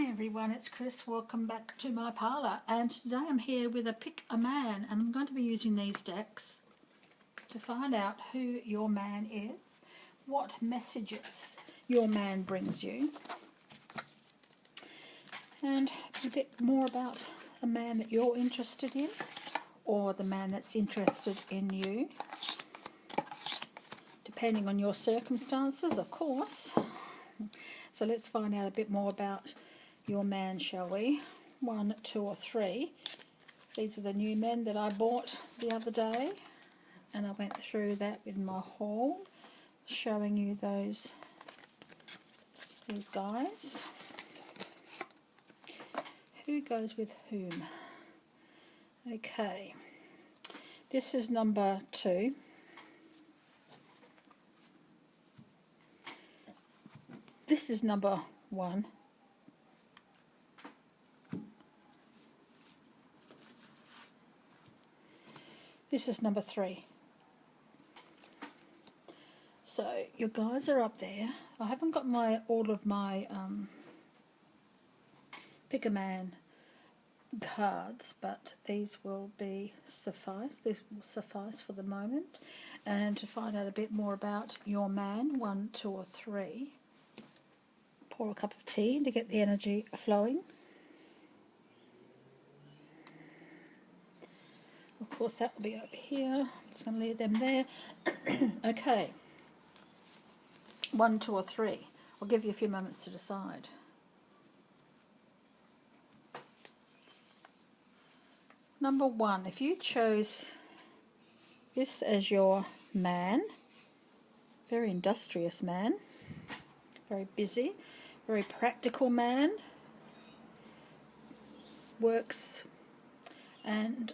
everyone, it's Chris. Welcome back to my parlour, and today I'm here with a Pick a Man, and I'm going to be using these decks to find out who your man is, what messages your man brings you, and a bit more about the man that you're interested in, or the man that's interested in you, depending on your circumstances, of course. So let's find out a bit more about your man, shall we? 1, 2 or 3. These are the new men that I bought the other day, and I went through that with my haul, showing you these guys. Who goes with whom? Okay, this is number 2. This is number 1. This is number 3. So your guys are up there. I haven't got all of my Pick a Man cards, but these will suffice. This will suffice for the moment. And to find out a bit more about your man, 1, 2 or 3. Pour a cup of tea to get the energy flowing. Of course, that will be over here. Just going to leave them there. Okay. 1, 2 or 3. I'll give you a few moments to decide. Number 1, if you chose this as your man, very industrious man, very busy, very practical man, works and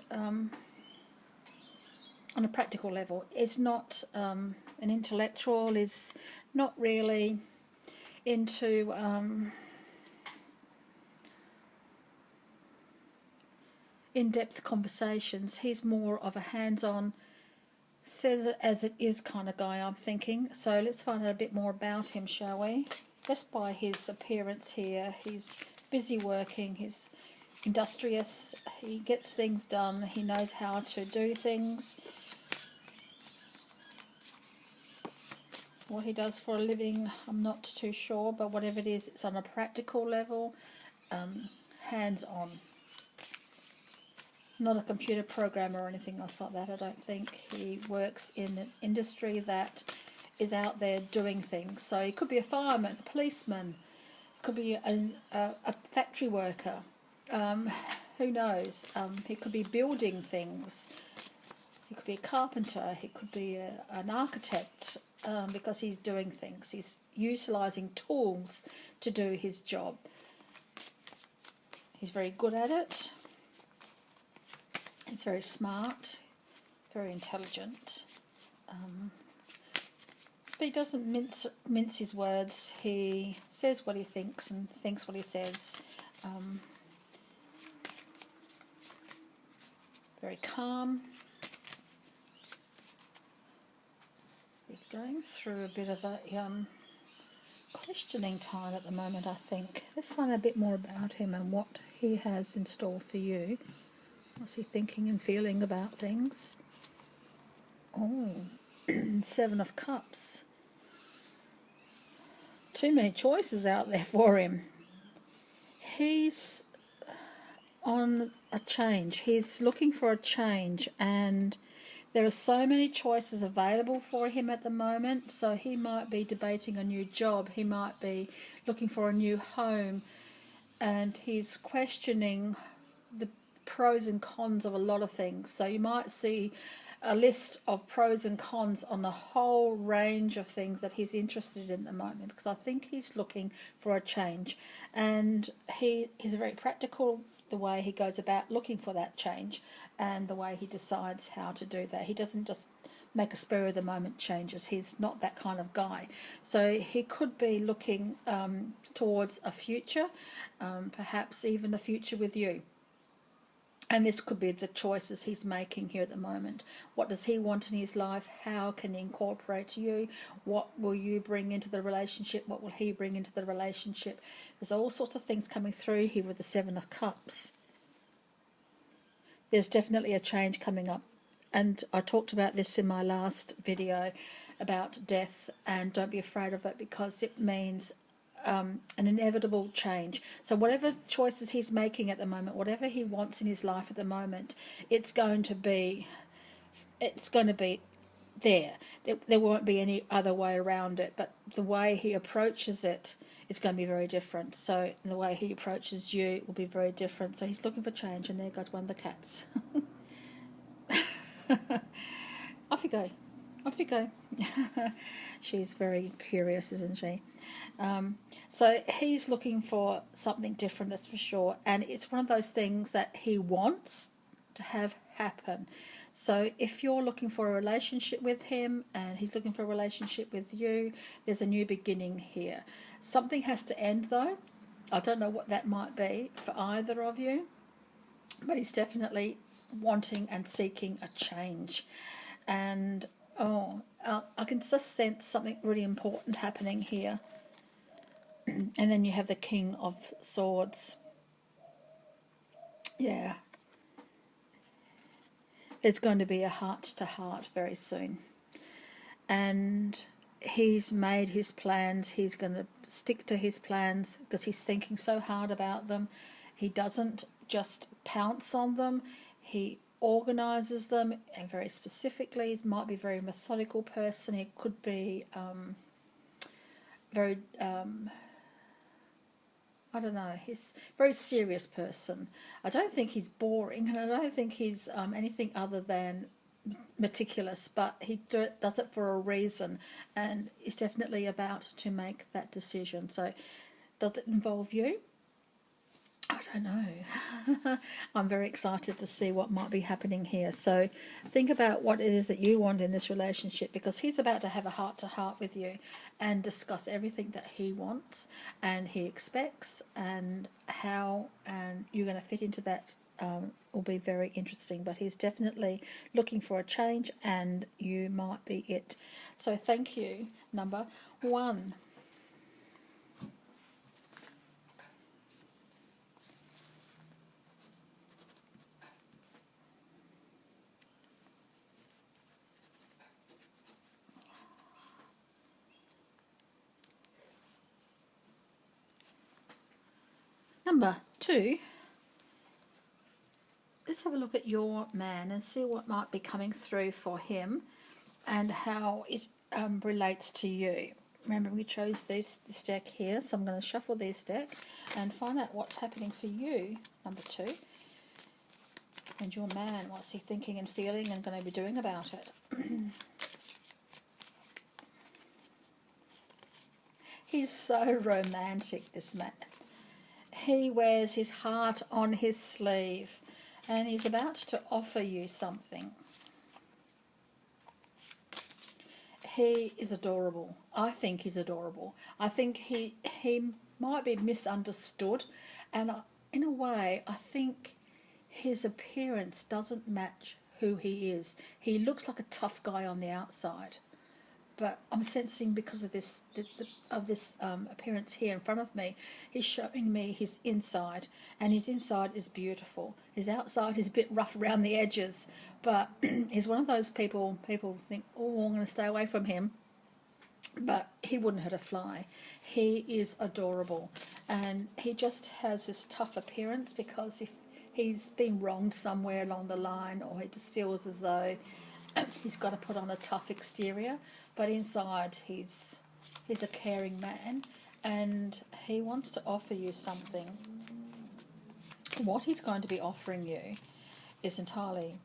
on a practical level, is not an intellectual, is not really into in-depth conversations. He's more of a hands-on, says it as it is kind of guy, I'm thinking. So let's find out a bit more about him, shall we? Just by his appearance here, he's busy working, he's industrious, he gets things done, he knows how to do things. What he does for a living, I'm not too sure, but whatever it is, it's on a practical level, hands-on. Not a computer programmer or anything else like that, I don't think. He works in an industry that is out there doing things. So he could be a fireman, a policeman, could be a factory worker, who knows. He could be building things, he could be a carpenter, he could be an architect, because he's doing things. He's utilising tools to do his job. He's very good at it. He's very smart, very intelligent. But he doesn't mince his words. He says what he thinks and thinks what he says. Very calm. He's going through a bit of a questioning time at the moment, I think. Let's find a bit more about him and what he has in store for you. What's he thinking and feeling about things? Oh, 7 of Cups. Too many choices out there for him. He's on a change. He's looking for a change, and there are so many choices available for him at the moment. So he might be debating a new job. He might be looking for a new home, and he's questioning the pros and cons of a lot of things. So you might see a list of pros and cons on a whole range of things that he's interested in at the moment, because I think he's looking for a change, and he's very practical the way he goes about looking for that change and the way he decides how to do that. He doesn't just make a spur of the moment changes. He's not that kind of guy. So he could be looking towards a future, perhaps even a future with you. And this could be the choices he's making here at the moment. What does he want in his life? How can he incorporate you? What will you bring into the relationship? What will he bring into the relationship? There's all sorts of things coming through here with the Seven of Cups. There's definitely a change coming up. And I talked about this in my last video about death, and don't be afraid of it, because it means an inevitable change. So whatever choices he's making at the moment, whatever he wants in his life at the moment, it's going to be there. There won't be any other way around it. But the way he approaches it is going to be very different. So the way he approaches you will be very different. So he's looking for change, and there goes one of the cats. Off you go. Off you go. She's very curious, isn't she? So he's looking for something different, that's for sure. And it's one of those things that he wants to have happen. So if you're looking for a relationship with him and he's looking for a relationship with you, there's a new beginning here. Something has to end, though. I don't know what that might be for either of you, but he's definitely wanting and seeking a change. And I can just sense something really important happening here. And then you have the King of Swords. Yeah. There's going to be a heart-to-heart very soon. And he's made his plans. He's going to stick to his plans because he's thinking so hard about them. He doesn't just pounce on them. He organises them, and very specifically, he might be a very methodical person. He could be very, I don't know, he's a very serious person. I don't think he's boring, and I don't think he's anything other than meticulous, but he does it for a reason, and he's definitely about to make that decision. So does it involve you? I don't know. I'm very excited to see what might be happening here. So think about what it is that you want in this relationship, because he's about to have a heart-to-heart with you and discuss everything that he wants and he expects, and how and you're going to fit into that will be very interesting. But he's definitely looking for a change, and you might be it. So thank you, number 1. Number 2, let's have a look at your man and see what might be coming through for him and how it relates to you. Remember, we chose this deck here, so I'm going to shuffle this deck and find out what's happening for you, number 2. And your man, what's he thinking and feeling and going to be doing about it? He's so romantic, this man. He wears his heart on his sleeve, and he's about to offer you something. He is adorable. I think he's adorable. I think he might be misunderstood, and in a way, I think his appearance doesn't match who he is. He looks like a tough guy on the outside, but I'm sensing, because of this appearance here in front of me, he's showing me his inside, and his inside is beautiful. His outside is a bit rough around the edges, but he's one of those people think, oh, I'm going to stay away from him, but he wouldn't hurt a fly. He is adorable, and he just has this tough appearance because if he's been wronged somewhere along the line, or he just feels as though he's got to put on a tough exterior, but inside he's a caring man, and he wants to offer you something. What he's going to be offering you is entirely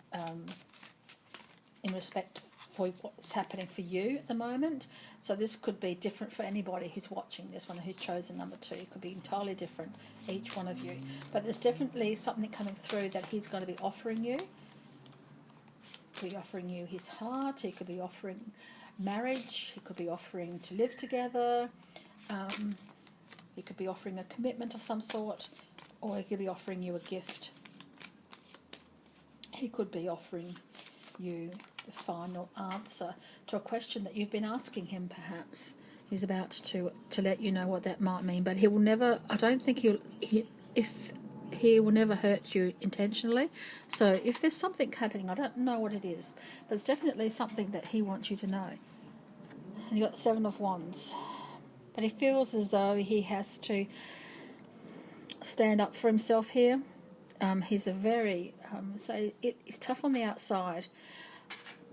in respect for what's happening for you at the moment. So this could be different for anybody who's watching this one, who's chosen number 2. It could be entirely different, each one of you. But there's definitely something coming through that he's going to be offering you. He could be offering you his heart. He could be offering marriage. He could be offering to live together. He could be offering a commitment of some sort, or he could be offering you a gift. he could be offering you the final answer to a question that you've been asking him, perhaps. He's about to let you know what that might mean, but he will never, I don't think he will never hurt you intentionally. So if there's something happening, I don't know what it is, but it's definitely something that he wants you to know. And you got the Seven of Wands. But he feels as though he has to stand up for himself here. He's a very, he's tough on the outside,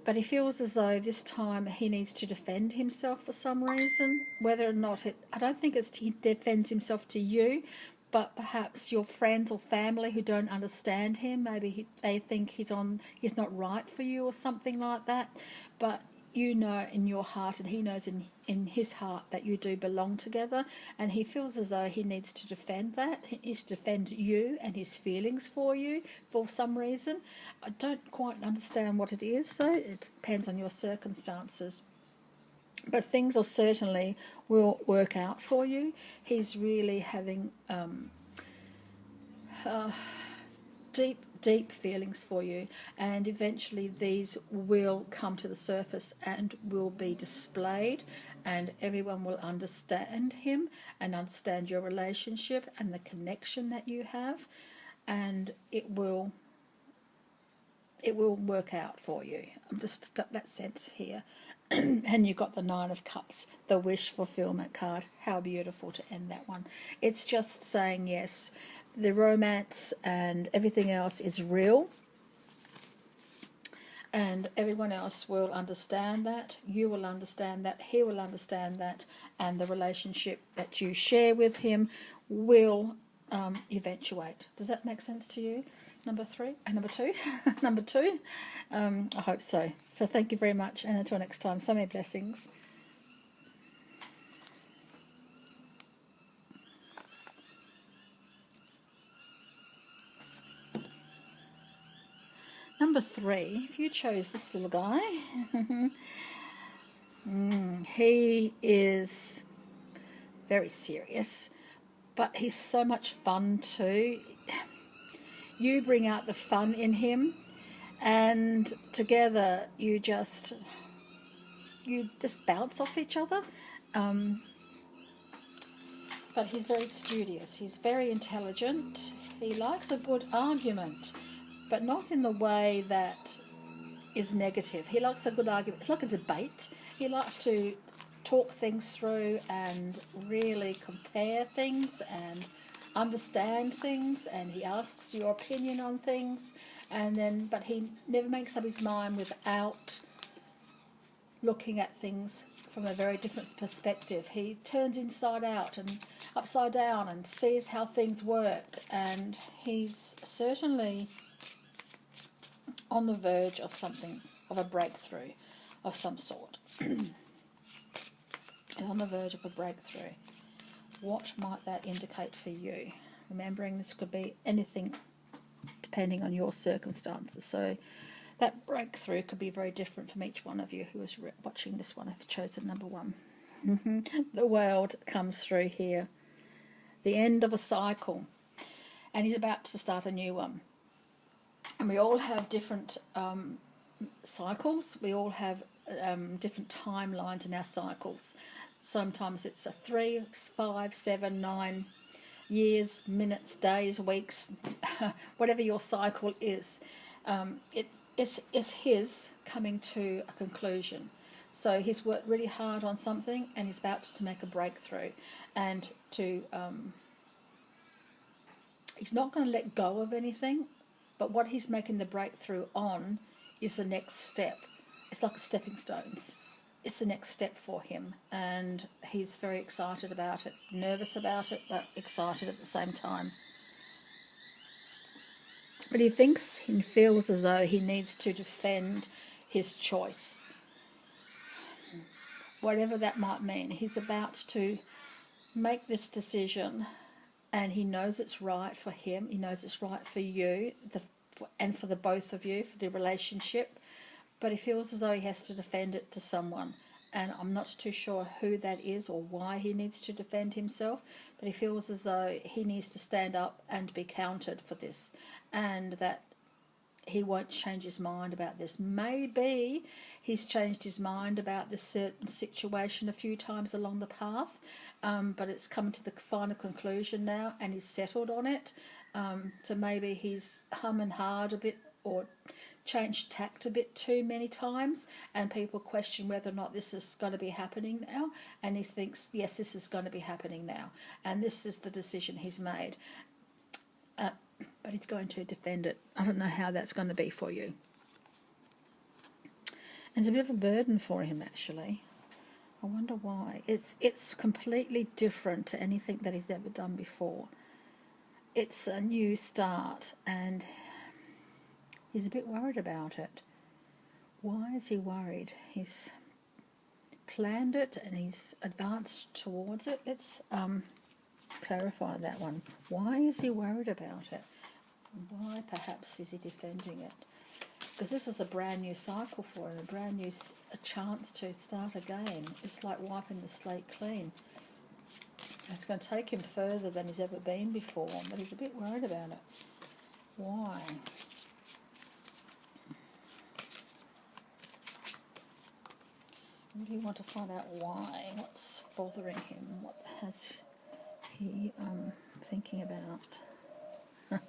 but he feels as though this time he needs to defend himself for some reason. Whether or not I don't think he defends himself to you, but perhaps your friends or family who don't understand him. Maybe they think he's not right for you or something like that. But you know in your heart, and he knows in his heart, that you do belong together, and he feels as though he needs to defend that. He needs to defend you and his feelings for you for some reason. I don't quite understand what it is, though. It depends on your circumstances. But things will certainly will work out for you. He's really having deep feelings for you, and eventually these will come to the surface and will be displayed, and everyone will understand him and understand your relationship and the connection that you have, and it will work out for you. I've just got that sense here. And you've got the Nine of Cups, the wish fulfillment card. How beautiful to end that one. It's just saying yes, the romance and everything else is real, and everyone else will understand that. You will understand that. He will understand that, and the relationship that you share with him will eventuate. Does that make sense to you? Number two. Number two. I hope so. So thank you very much, and until next time, so many blessings. Number three, if you chose this little guy, he is very serious, but he's so much fun too. You bring out the fun in him, and together you just bounce off each other. But he's very studious. He's very intelligent. He likes a good argument, but not in the way that is negative. He likes a good argument. It's like a debate. He likes to talk things through and really compare things and understand things, and he asks your opinion on things, but he never makes up his mind without looking at things from a very different perspective. He turns inside out and upside down and sees how things work, and he's certainly on the verge of something, of a breakthrough of some sort. He's on the verge of a breakthrough. What might that indicate for you? Remembering this could be anything depending on your circumstances. So that breakthrough could be very different from each one of you who is watching this one. I've chosen number one. The World comes through here. The end of a cycle. And he's about to start a new one. And we all have different cycles. We all have different timelines in our cycles. Sometimes it's 3, 5, 7, 9 years, minutes, days, weeks, whatever your cycle is. It's his coming to a conclusion. So he's worked really hard on something, and he's about to make a breakthrough, and he's not going to let go of anything, but what he's making the breakthrough on is the next step. It's like a stepping stones. It's the next step for him, and he's very excited about it, nervous about it, but excited at the same time. But he thinks and feels as though he needs to defend his choice, whatever that might mean. He's about to make this decision, and he knows it's right for him. He knows it's right for you, and for the both of you, for the relationship. But he feels as though he has to defend it to someone. And I'm not too sure who that is or why he needs to defend himself. But he feels as though he needs to stand up and be counted for this. And that he won't change his mind about this. Maybe he's changed his mind about this certain situation a few times along the path, but it's come to the final conclusion now and he's settled on it. So maybe he's humming hard a bit or changed tact a bit too many times, and people question whether or not this is going to be happening now, and he thinks, yes, this is going to be happening now, and this is the decision he's made. But he's going to defend it. I don't know how that's going to be for you. And it's a bit of a burden for him, actually. I wonder why. It's completely different to anything that he's ever done before. It's a new start, and he's a bit worried about it. Why is he worried? He's planned it and he's advanced towards it. Let's clarify that one. Why is he worried about it? Why perhaps is he defending it? Because this is a brand new cycle for him, a chance to start again. It's like wiping the slate clean. It's going to take him further than he's ever been before, but he's a bit worried about it. Why? Really want to find out why. What's bothering him? What has he thinking about?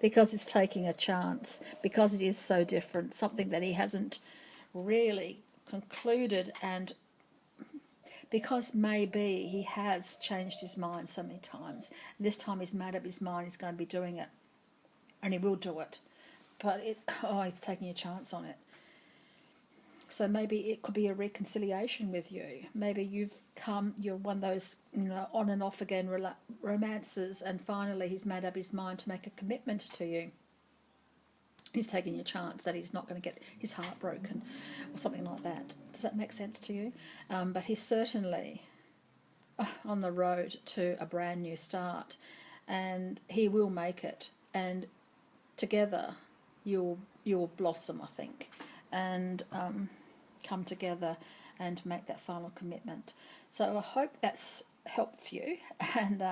Because it's taking a chance, because it is so different, something that he hasn't really concluded, and because maybe he has changed his mind so many times. This time he's made up his mind he's going to be doing it, and he will do it, but he's taking a chance on it. So maybe it could be a reconciliation with you. Maybe you're one of those, on and off again romances, and finally he's made up his mind to make a commitment to you. He's taking a chance that he's not going to get his heart broken or something like that. Does that make sense to you? But he's certainly on the road to a brand new start, and he will make it. And together you'll blossom, I think, and come together and make that final commitment. So I hope that's helped you, and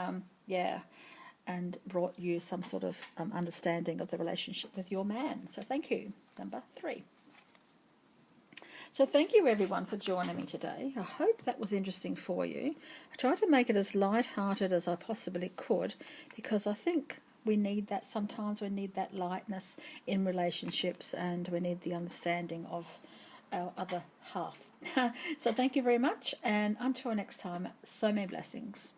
and brought you some sort of understanding of the relationship with your man. So thank you. Number 3. So thank you everyone for joining me today. I hope that was interesting for you. I tried to make it as light-hearted as I possibly could, because I think we need that sometimes. We need that lightness in relationships, and we need the understanding of our other half. So thank you very much, and until next time, so many blessings.